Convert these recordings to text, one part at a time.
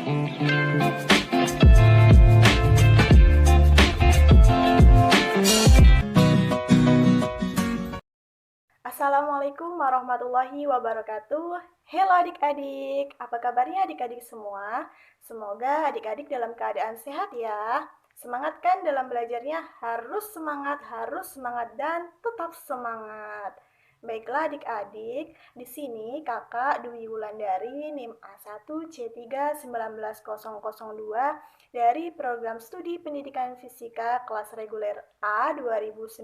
Assalamualaikum warahmatullahi wabarakatuh. Halo adik-adik, apa kabarnya adik-adik semua? Semoga adik-adik dalam keadaan sehat ya. Semangat kan dalam belajarnya? Harus semangat dan tetap semangat. Baiklah adik-adik, di sini kakak Dwi Wulandari NIM A1C3 19002 dari program studi pendidikan fisika kelas reguler A 2019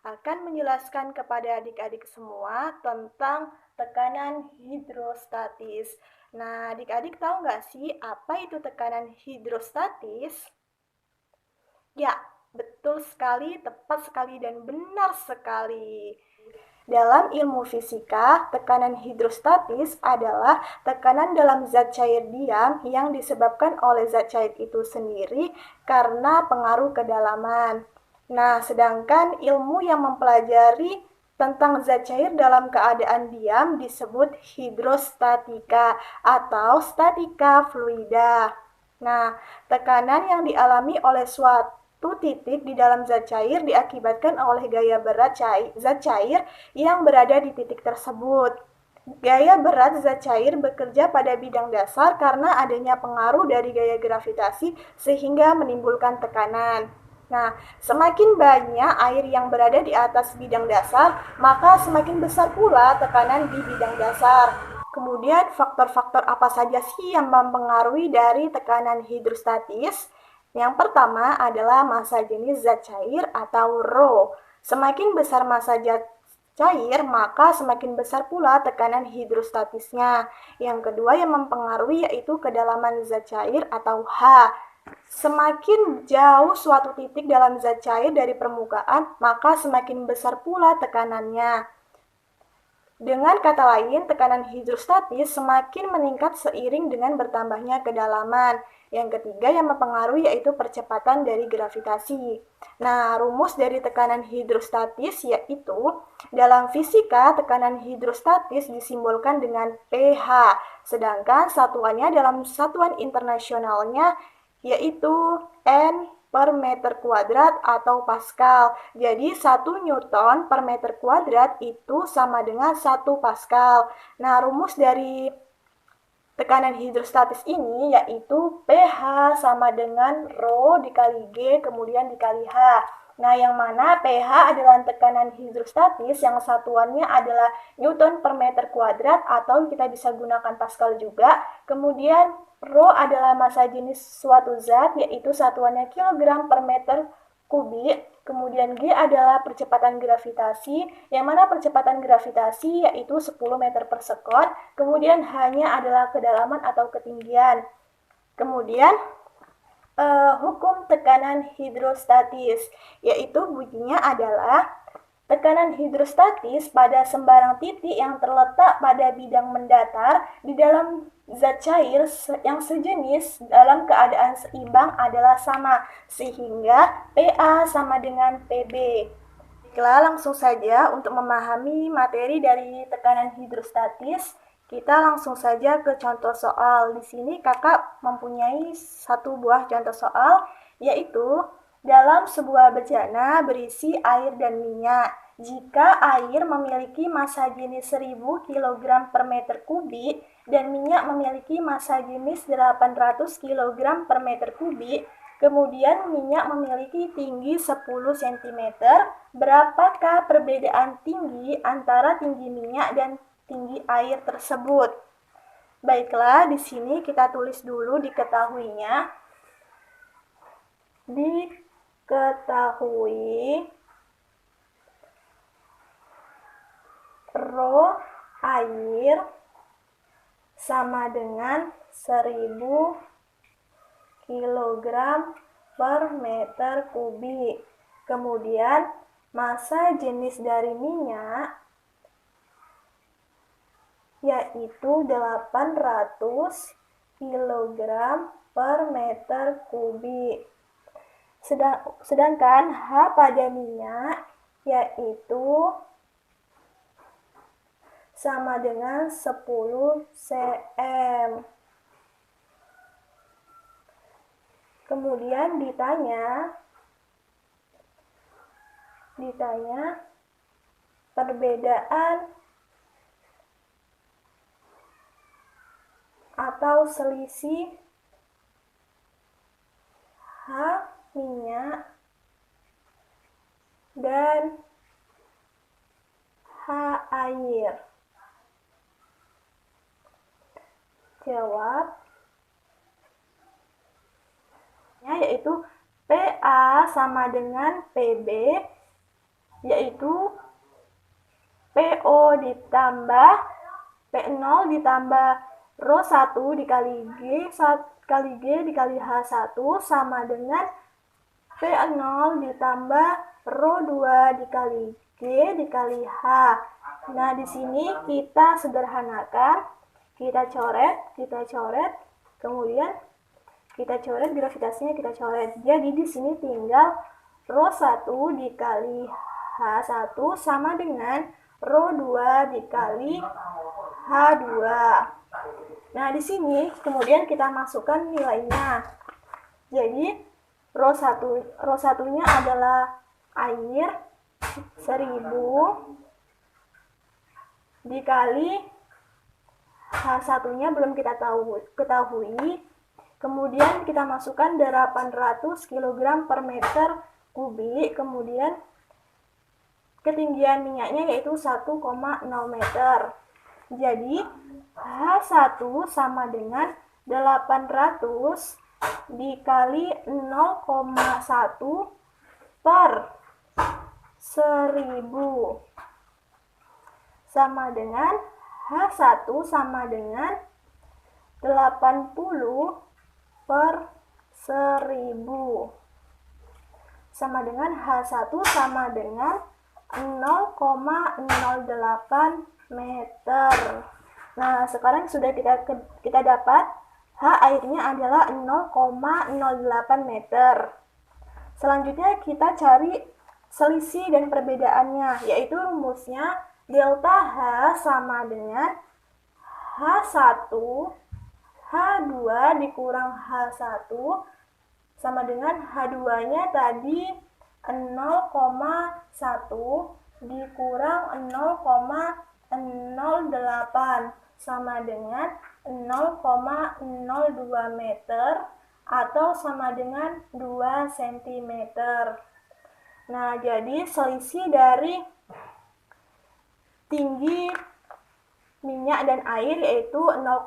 akan menjelaskan kepada adik-adik semua tentang tekanan hidrostatis. Nah, adik-adik tahu nggak sih apa itu tekanan hidrostatis? Ya, betul sekali, tepat sekali, dan benar sekali. Dalam ilmu fisika, tekanan hidrostatis adalah tekanan dalam zat cair diam yang disebabkan oleh zat cair itu sendiri karena pengaruh kedalaman. Nah, sedangkan ilmu yang mempelajari tentang zat cair dalam keadaan diam disebut hidrostatika atau statika fluida. Nah, tekanan yang dialami oleh suatu titik di dalam zat cair diakibatkan oleh gaya berat zat cair yang berada di titik tersebut. Gaya berat zat cair bekerja pada bidang dasar karena adanya pengaruh dari gaya gravitasi sehingga menimbulkan tekanan. Nah, semakin banyak air yang berada di atas bidang dasar, maka semakin besar pula tekanan di bidang dasar. Kemudian faktor-faktor apa saja sih yang mempengaruhi dari tekanan hidrostatis? Yang pertama adalah massa jenis zat cair atau rho. Semakin besar massa zat cair, maka semakin besar pula tekanan hidrostatisnya. Yang kedua yang mempengaruhi yaitu kedalaman zat cair atau H. Semakin jauh suatu titik dalam zat cair dari permukaan, maka semakin besar pula tekanannya. Dengan kata lain, tekanan hidrostatis semakin meningkat seiring dengan bertambahnya kedalaman. Yang ketiga yang mempengaruhi yaitu percepatan dari gravitasi. Nah, rumus dari tekanan hidrostatis yaitu dalam fisika tekanan hidrostatis disimbolkan dengan pH, sedangkan satuannya dalam satuan internasionalnya yaitu N per meter kuadrat atau Pascal. Jadi 1 Newton per meter kuadrat itu sama dengan 1 Pascal. Nah, rumus dari tekanan hidrostatis ini yaitu pH sama dengan rho dikali G kemudian dikali H. Nah, yang mana pH adalah tekanan hidrostatis yang satuannya adalah Newton per meter kuadrat atau kita bisa gunakan Pascal juga. Kemudian rho adalah massa jenis suatu zat yaitu satuannya kilogram per meter kubik. Kemudian G adalah percepatan gravitasi, yang mana percepatan gravitasi yaitu 10 meter per sekon. Kemudian H-nya adalah kedalaman atau ketinggian. Kemudian hukum tekanan hidrostatis, yaitu bunyinya adalah tekanan hidrostatis pada sembarang titik yang terletak pada bidang mendatar di dalam zat cair yang sejenis dalam keadaan seimbang adalah sama, sehingga PA sama dengan PB. Baiklah, langsung saja untuk memahami materi dari tekanan hidrostatis, kita langsung saja ke contoh soal. Di sini kakak mempunyai satu buah contoh soal, yaitu dalam sebuah bejana berisi air dan minyak. Jika air memiliki massa jenis 1000 kg per meter kubik dan minyak memiliki massa jenis 800 kg per meter kubik, kemudian minyak memiliki tinggi 10 cm, berapakah perbedaan tinggi antara tinggi minyak dan tinggi air tersebut? Baiklah, di sini kita tulis dulu diketahuinya. Diketahui rho air sama dengan 1000 kg per meter kubik. Kemudian massa jenis dari minyak yaitu 800 kg per meter kubik. Sedangkan H pada minyak yaitu sama dengan 10 cm. Kemudian ditanya perbedaan atau selisih H minyak dan H air. Jawab. Yaitu PA sama dengan PB, yaitu PO ditambah P0 ditambah Rho 1 dikali G dikali H1 sama dengan P0 ditambah Rho 2 dikali G dikali H. Nah, di sini kita sederhanakan, kita coret, kemudian kita coret gravitasinya, kita coret. Jadi di sini tinggal Rho 1 dikali H1 sama dengan Rho 2 dikali H2. Nah, di sini kemudian kita masukkan nilainya. Jadi Rho 1-nya adalah air 1000 dikali H1-nya belum kita ketahui. Kemudian kita masukkan 800 kg per meter kubik. Kemudian ketinggian minyaknya yaitu 1,0 meter. Jadi H1 sama dengan 800 dikali 0,1 per 1000 sama dengan H1 sama dengan 80 per 1000 sama dengan H1 sama dengan 0,08 meter. Nah, sekarang sudah kita dapat H airnya adalah 0,08 meter. Selanjutnya kita cari selisih dan perbedaannya, yaitu rumusnya delta H sama dengan H1 H2 dikurang H1 sama dengan H2-nya tadi 0,1 dikurang 0,08 sama dengan 0,02 meter atau sama dengan 2 cm. Nah, jadi selisih dari tinggi minyak dan air yaitu 0,02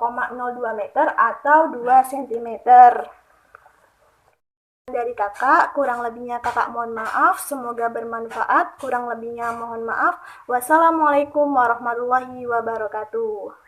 meter atau 2 cm. Dari kakak, kurang lebihnya kakak mohon maaf, semoga bermanfaat, kurang lebihnya mohon maaf. Wassalamualaikum warahmatullahi wabarakatuh.